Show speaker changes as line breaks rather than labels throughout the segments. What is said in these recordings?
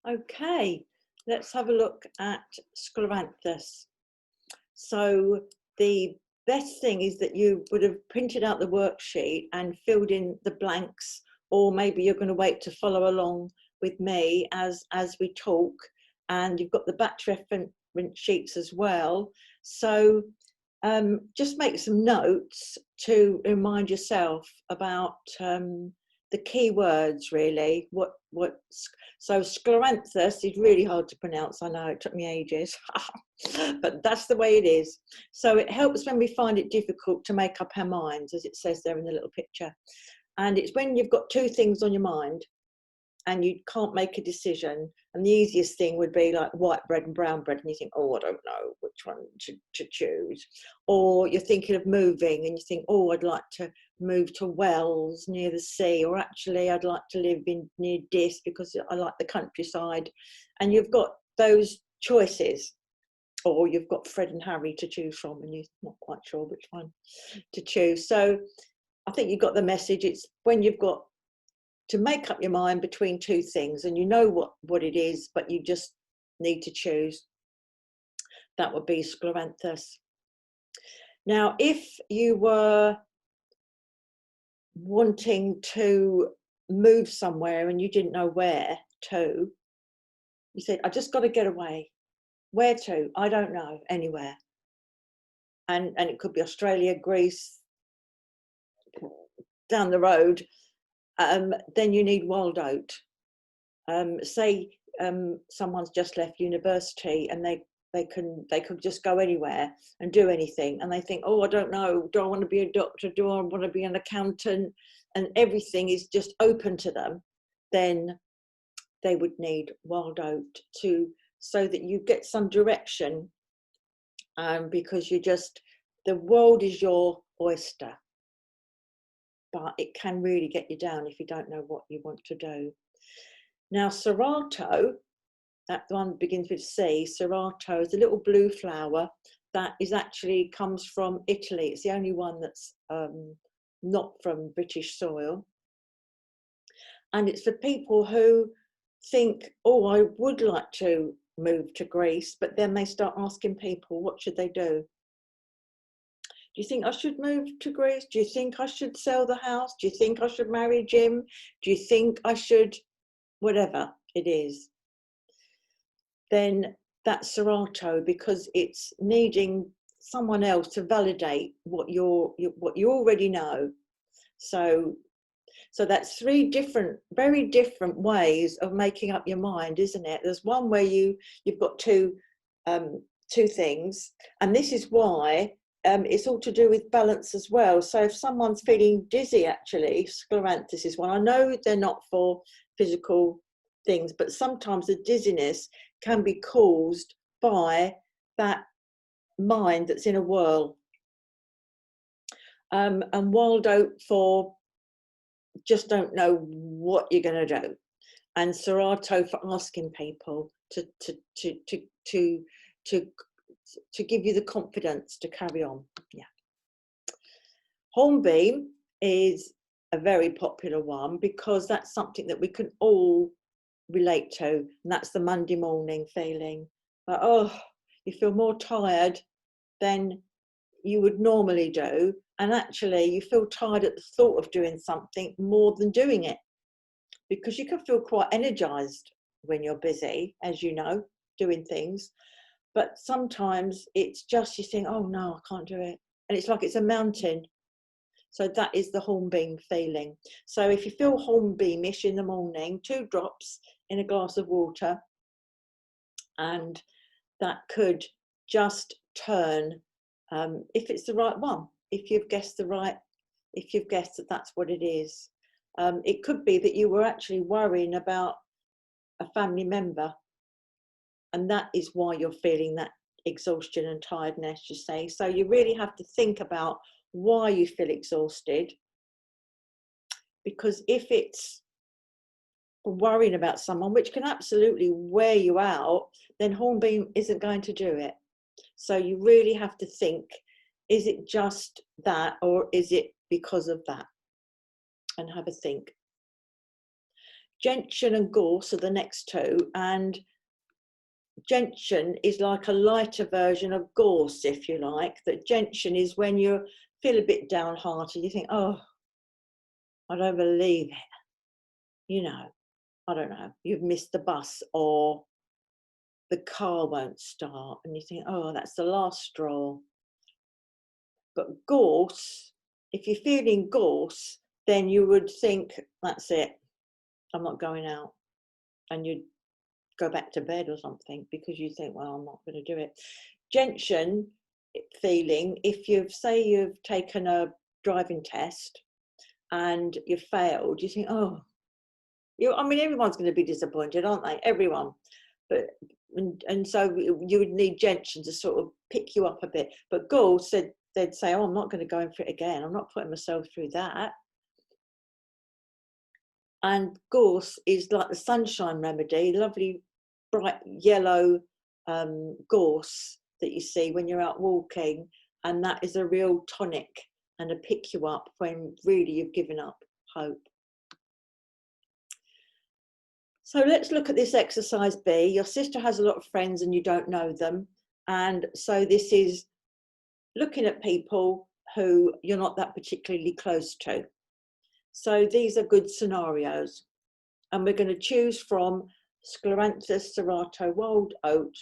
Okay, let's have a look at scleranthus. So the best thing is that you would have printed out the worksheet and filled in the blanks, or maybe you're going to wait to follow along with me as we talk, and you've got the batch reference sheets as well. So just make some notes to remind yourself about the key words, really. So scleranthus is really hard to pronounce. I know, it took me ages, but that's the way it is. So it helps when we find it difficult to make up our minds, as it says there in the little picture. And it's when you've got two things on your mind and you can't make a decision, and the easiest thing would be like white bread and brown bread, and you think, oh, I don't know which one to choose. Or you're thinking of moving and you think, oh, I'd like to move to Wells near the sea, or actually I'd like to live near Dis because I like the countryside. And you've got those choices, or you've got Fred and Harry to choose from and you're not quite sure which one to choose. So I think you got the message. It's when you've got to make up your mind between two things and you know what it is, but you just need to choose. That would be scleranthus. Now, if you were wanting to move somewhere and you didn't know where to, you said, I just got to get away. Where to? I don't know, anywhere. And it could be Australia, Greece, down the road. Then you need wild oat. Say someone's just left university and they could just go anywhere and do anything, and they think, oh, I don't know, do I want to be a doctor, do I want to be an accountant, and everything is just open to them. Then they would need wild oat so that you get some direction, because the world is your oyster, but it can really get you down if you don't know what you want to do. Now, Serato, that one begins with C. Serato is a little blue flower that comes from Italy. It's the only one that's not from British soil. And it's for people who think, oh, I would like to move to Greece, but then they start asking people, what should they do? Do you think I should move to Greece? Do you think I should sell the house? Do you think I should marry Jim? Do you think I should, whatever it is? Then that's Serato, because it's needing someone else to validate what you already know. So that's three very different ways of making up your mind, isn't it? There's one where you've got two things, and this is why it's all to do with balance as well. So if someone's feeling dizzy, actually, scleranthus is one. I know they're not for physical things, but sometimes the dizziness can be caused by that mind that's in a whirl. And wild oat for just don't know what you're going to do, and Serato for asking people to give you the confidence to carry on. Yeah. Hornbeam is a very popular one because that's something that we can all relate to, and that's the Monday morning feeling. Like, oh, you feel more tired than you would normally do, and actually you feel tired at the thought of doing something more than doing it, because you can feel quite energized when you're busy, as you know, doing things, but sometimes it's just you think, oh no, I can't do it, and it's like it's a mountain. So that is the hornbeam feeling. So if you feel hornbeamish in the morning, 2 drops in a glass of water, and that could just turn, if it's the right one, if you've guessed that that's what it is. It could be that you were actually worrying about a family member, and that is why you're feeling that exhaustion and tiredness, you say. So you really have to think about why you feel exhausted, because if it's worrying about someone, which can absolutely wear you out, then hornbeam isn't going to do it. So you really have to think, is it just that, or is it because of that? And have a think. Gentian and gorse are the next two, and gentian is like a lighter version of gorse, if you like. That gentian is when you feel a bit downhearted, you think, oh, I don't believe it, you know, I don't know, you've missed the bus, or the car won't start, and you think, oh, that's the last straw. But gorse, if you're feeling gorse, then you would think, that's it, I'm not going out, and you'd go back to bed or something, because you think, well, I'm not going to do it. Gentian feeling, if you've taken a driving test and you've failed, you think, oh, I mean, everyone's going to be disappointed, aren't they? Everyone. But and so you would need gentian to sort of pick you up a bit. But gorse said, they'd say, oh, I'm not going to go in for it again, I'm not putting myself through that. And gorse is like the sunshine remedy, lovely bright yellow gorse that you see when you're out walking, and that is a real tonic and a pick you up when really you've given up hope. So let's look at this exercise B. Your sister has a lot of friends and you don't know them, and so this is looking at people who you're not that particularly close to. So these are good scenarios, and we're going to choose from scleranthus, serrato, wild oat,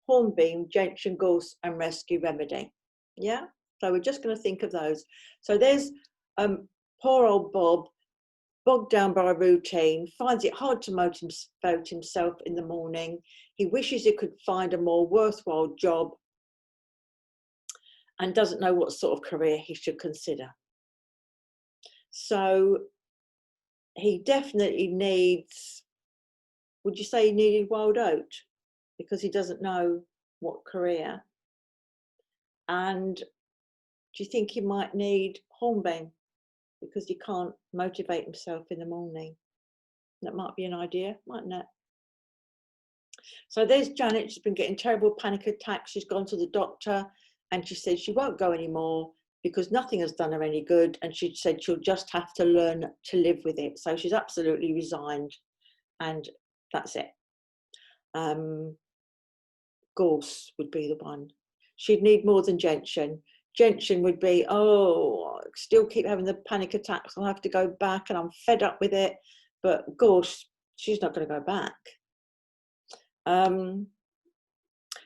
hornbeam, gentian, gorse, and rescue remedy. Yeah, so we're just going to think of those. So there's poor old Bob, bogged down by a routine, finds it hard to motivate himself in the morning. He wishes he could find a more worthwhile job and doesn't know what sort of career he should consider. So he definitely needs, would you say he needed wild oat? Because he doesn't know what career. And do you think he might need hornbeam? Because he can't motivate himself in the morning. That might be an idea, mightn't it? So there's Janet. She's been getting terrible panic attacks. She's gone to the doctor and she said she won't go anymore because nothing has done her any good, and she said she'll just have to learn to live with it. So she's absolutely resigned, and that's it. Gorse would be the one. She'd need more than gentian. Gentian would be, oh, I still keep having the panic attacks, I'll have to go back and I'm fed up with it. But gorse, she's not going to go back.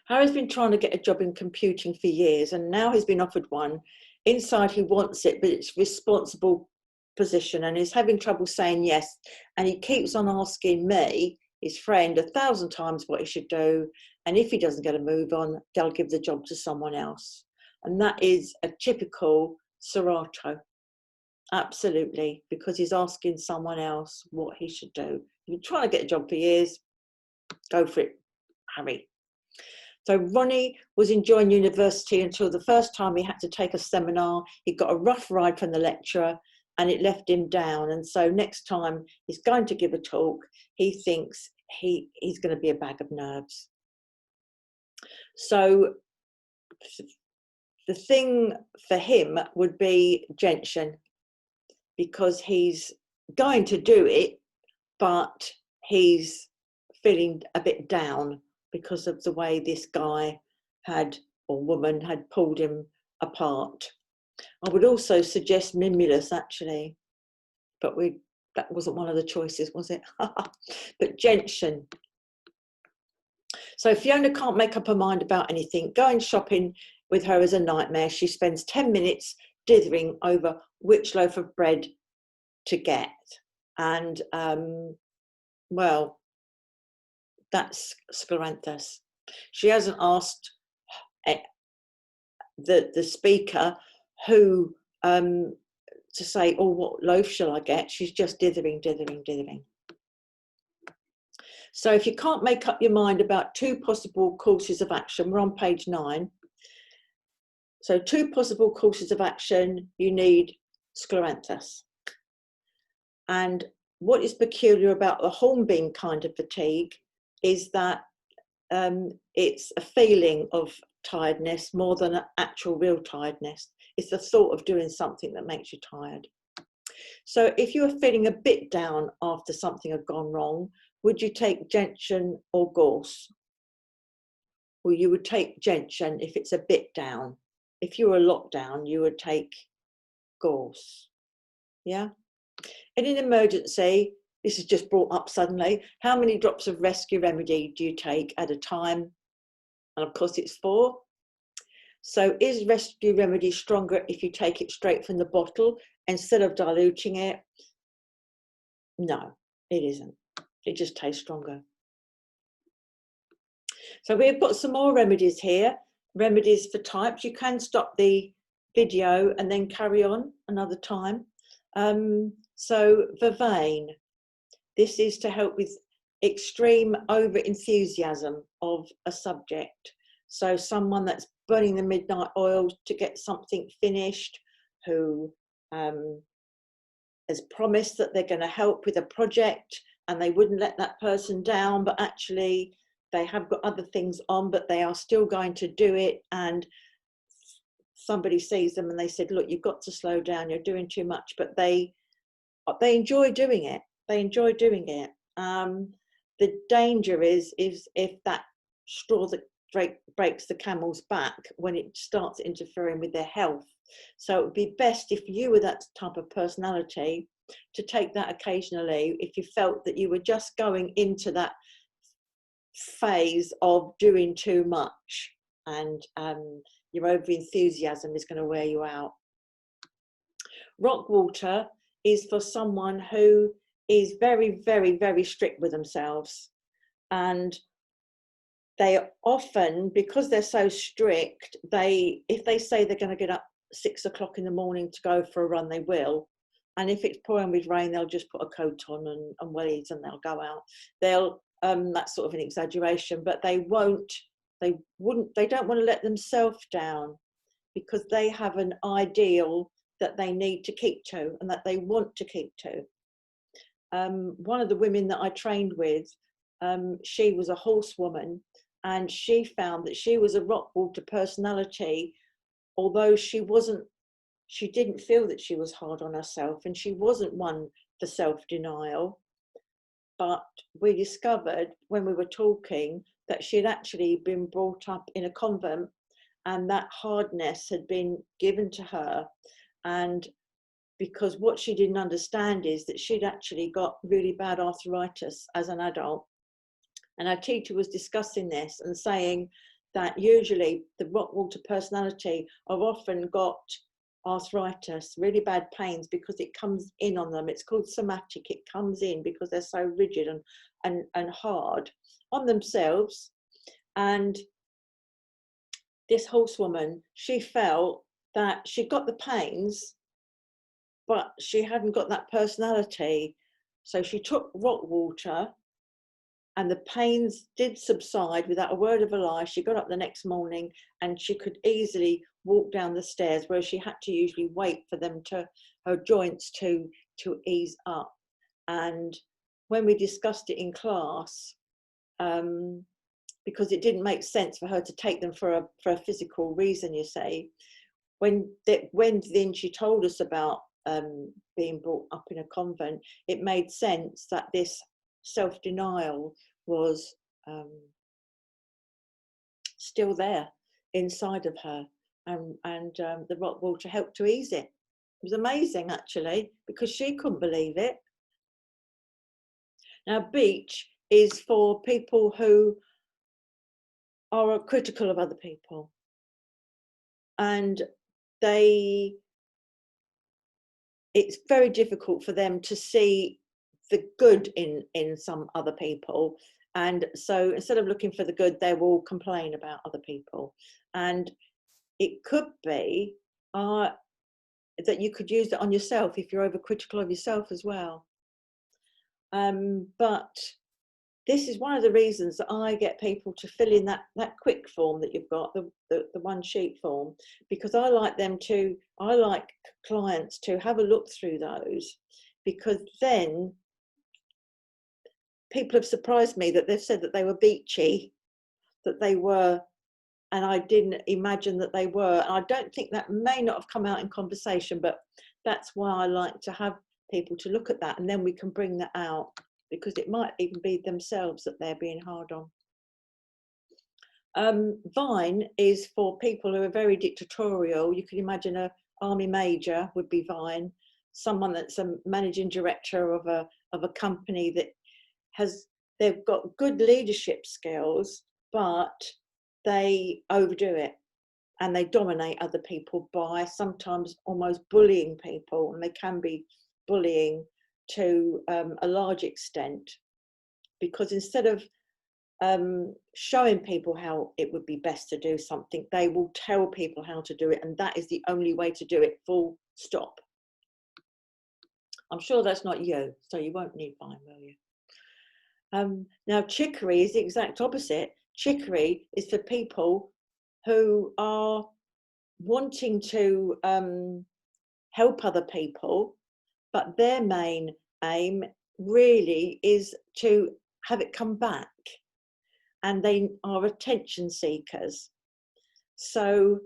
Harry's been trying to get a job in computing for years, and now he's been offered one. Inside he wants it, but it's a responsible position, and he's having trouble saying yes. And he keeps on asking me, his friend, 1,000 times what he should do. And if he doesn't get a move on, they'll give the job to someone else. And that is a typical serrato. Absolutely, because he's asking someone else what he should do. You're trying to get a job for years, go for it, Harry. So Ronnie was enjoying university until the first time he had to take a seminar. He got a rough ride from the lecturer and it left him down. And so next time he's going to give a talk, he thinks he's going to be a bag of nerves. So the thing for him would be gentian, because he's going to do it, but he's feeling a bit down because of the way this guy had, or woman had, pulled him apart. I would also suggest mimulus, actually, but that wasn't one of the choices, was it? But gentian. So Fiona can't make up her mind about anything. Going shopping with her is a nightmare. She spends 10 minutes dithering over which loaf of bread to get. And, well, that's scleranthus. She hasn't asked the speaker who to say, oh, what loaf shall I get? She's just dithering. So if you can't make up your mind about two possible courses of action, we're on page 9. So 2 possible courses of action, you need scleranthus. And what is peculiar about the hornbeam kind of fatigue is that it's a feeling of tiredness more than an actual real tiredness. It's the thought of doing something that makes you tired. So if you were feeling a bit down after something had gone wrong, would you take gentian or gorse? Well, you would take gentian if it's a bit down. If you were a lot down, you would take gorse. Yeah. In an emergency, this is just brought up suddenly, how many drops of rescue remedy do you take at a time? And of course it's 4. So is rescue remedy stronger if you take it straight from the bottle instead of diluting it? No, it isn't. It just tastes stronger. So we've got some more remedies here, remedies for types. You can stop the video and then carry on another time. So vervain, this is to help with extreme over enthusiasm of a subject. So someone that's burning the midnight oil to get something finished, who has promised that they're going to help with a project and they wouldn't let that person down, but actually they have got other things on, but they are still going to do it. And somebody sees them and they said, look, you've got to slow down, you're doing too much, but they enjoy doing it. They enjoy doing it. The danger is if that straw that breaks the camel's back, when it starts interfering with their health. So it would be best if you were that type of personality to take that occasionally if you felt that you were just going into that phase of doing too much and your over enthusiasm is going to wear you out. Rock water is for someone who is very, very, very strict with themselves, and they often, because they're so strict, if they say they're going to get up 6 o'clock in the morning to go for a run, they will. And if it's pouring with rain, they'll just put a coat on and wellies and they'll go out. That's sort of an exaggeration, but they don't want to let themselves down, because they have an ideal that they need to keep to and that they want to keep to. One of the women that I trained with, she was a horsewoman, and she found that she was a rock water personality, although she didn't feel that she was hard on herself, and she wasn't one for self-denial. But we discovered when we were talking that she'd actually been brought up in a convent, and that hardness had been given to her. And because what she didn't understand is that she'd actually got really bad arthritis as an adult. And our teacher was discussing this and saying that usually the rock water personality have often got arthritis, really bad pains, because it comes in on them. It's called somatic. It comes in because they're so rigid and hard on themselves. And this horsewoman, she felt that she got the pains, but she hadn't got that personality. So she took rock water and the pains did subside without a word of a lie. She got up the next morning and she could easily walk down the stairs, where she had to usually wait for her joints to ease up. And when we discussed it in class, because it didn't make sense for her to take them for a physical reason, you say, when then she told us about being brought up in a convent, it made sense that this self-denial was still there inside of her, and the rock water helped to ease it. It was amazing, actually, because she couldn't believe it. Now, beach is for people who are critical of other people, and it's very difficult for them to see the good in some other people. And so instead of looking for the good, they will complain about other people. And it could be that you could use it on yourself if you're overcritical of yourself as well. But this is one of the reasons that I get people to fill in that quick form that you've got, the one sheet form, because I like clients to have a look through those, because then people have surprised me that they've said that they were beachy, that they were, and I didn't imagine that they were. And I don't think that may not have come out in conversation, but that's why I like to have people to look at that, and then we can bring that out, because it might even be themselves that they're being hard on. Vine is for people who are very dictatorial. You can imagine a army major would be Vine, someone that's a managing director of a company that they've got good leadership skills, but they overdo it and they dominate other people by sometimes almost bullying people, and they can be bullying to a large extent, because instead of showing people how it would be best to do something, they will tell people how to do it, and that is the only way to do it, full stop. I'm sure that's not you, so you won't need Vine, will you? Now, chicory is the exact opposite. Chicory is for people who are wanting to help other people, but their main aim really is to have it come back, and they are attention seekers. So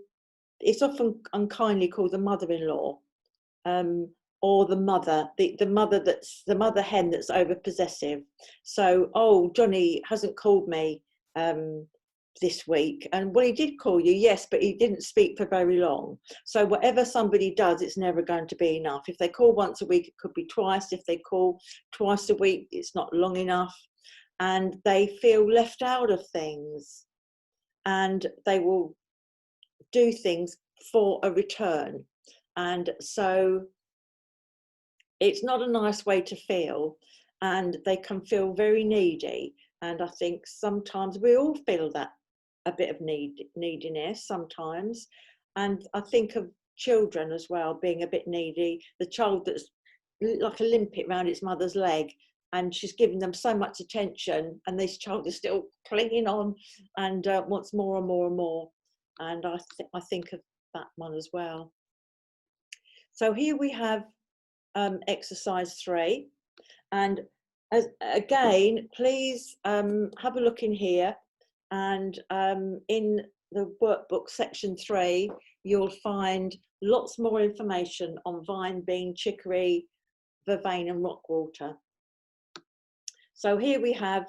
it's often unkindly called the mother-in-law, or the mother, the mother hen that's over possessive. So, oh, Johnny hasn't called me this week, and well, he did call you, yes, but he didn't speak for very long. So whatever somebody does, it's never going to be enough. If they call once a week, it could be twice. If they call twice a week, it's not long enough, and they feel left out of things, and they will do things for a return. And so it's not a nice way to feel, and they can feel very needy. And I think sometimes we all feel that, a bit of neediness sometimes. And I think of children as well being a bit needy, the child that's like a limpet around its mother's leg, and she's giving them so much attention, and this child is still clinging on and wants more and more and more. And I think of that one as well. So here we have exercise 3, and again, please have a look in here, and in the workbook section 3 you'll find lots more information on vine, bean, chicory, vervain and rockwater. So here we have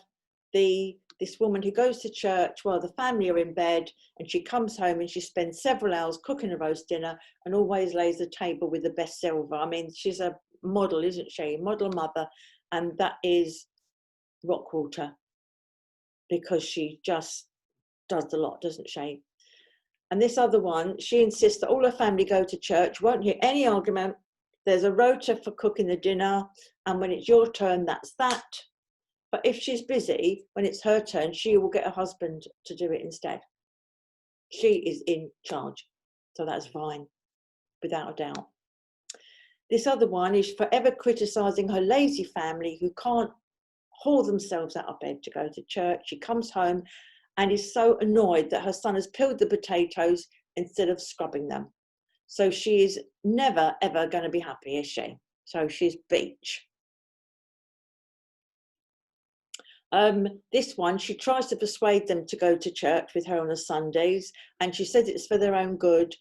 this woman who goes to church while the family are in bed, and she comes home and she spends several hours cooking a roast dinner and always lays the table with the best silver. I mean, she's a model, isn't she? Model mother. And that is rockwater, because she just does a lot, doesn't she? And this other one, she insists that all her family go to church, won't hear any argument. There's a rota for cooking the dinner, and when it's your turn, that's that. But if she's busy, when it's her turn, she will get her husband to do it instead. She is in charge. So that's fine, without a doubt. This other one is forever criticising her lazy family who can't haul themselves out of bed to go to church. She comes home and is so annoyed that her son has peeled the potatoes instead of scrubbing them. So she is never, ever going to be happy, is she? So she's beach. This one, she tries to persuade them to go to church with her on the Sundays, and she says it's for their own good.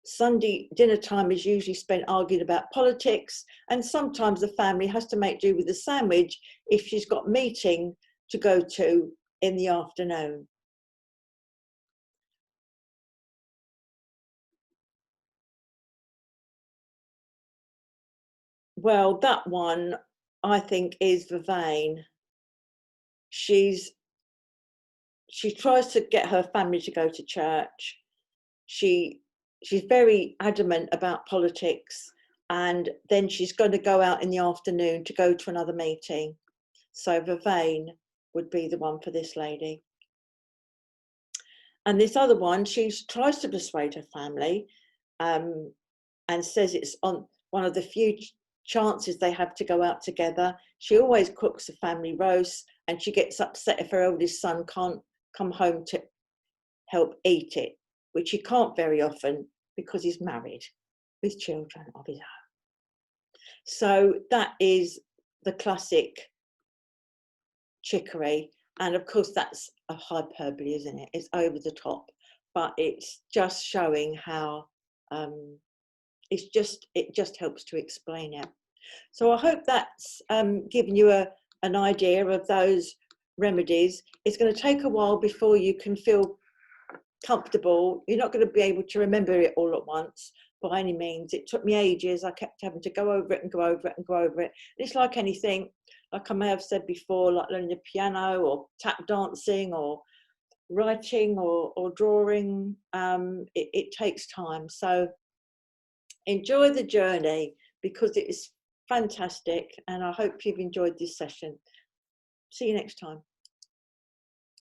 Sunday dinner time is usually spent arguing about politics, and sometimes the family has to make do with a sandwich if she's got meeting to go to in the afternoon. Well, that one, I think, is vervain. She tries to get her family to go to church. She's very adamant about politics, and then she's going to go out in the afternoon to go to another meeting. So vervain would be the one for this lady. And this other one, she tries to persuade her family, and says it's on one of the few chances they have to go out together. She always cooks a family roast, and she gets upset if her eldest son can't come home to help eat it, which he can't very often because he's married with children of his own. So that is the classic chicory. And of course, that's a hyperbole, isn't it? It's over the top, but it's just showing how it just helps to explain it. So I hope that's given you an idea of those remedies. It's going to take a while before you can feel comfortable. You're not going to be able to remember it all at once by any means. It took me ages. I kept having to go over it and go over it and go over it. And it's like anything, like I may have said before, like learning the piano or tap dancing or writing or drawing. It takes time. So enjoy the journey because it is fantastic. And I hope you've enjoyed this session. See you next time.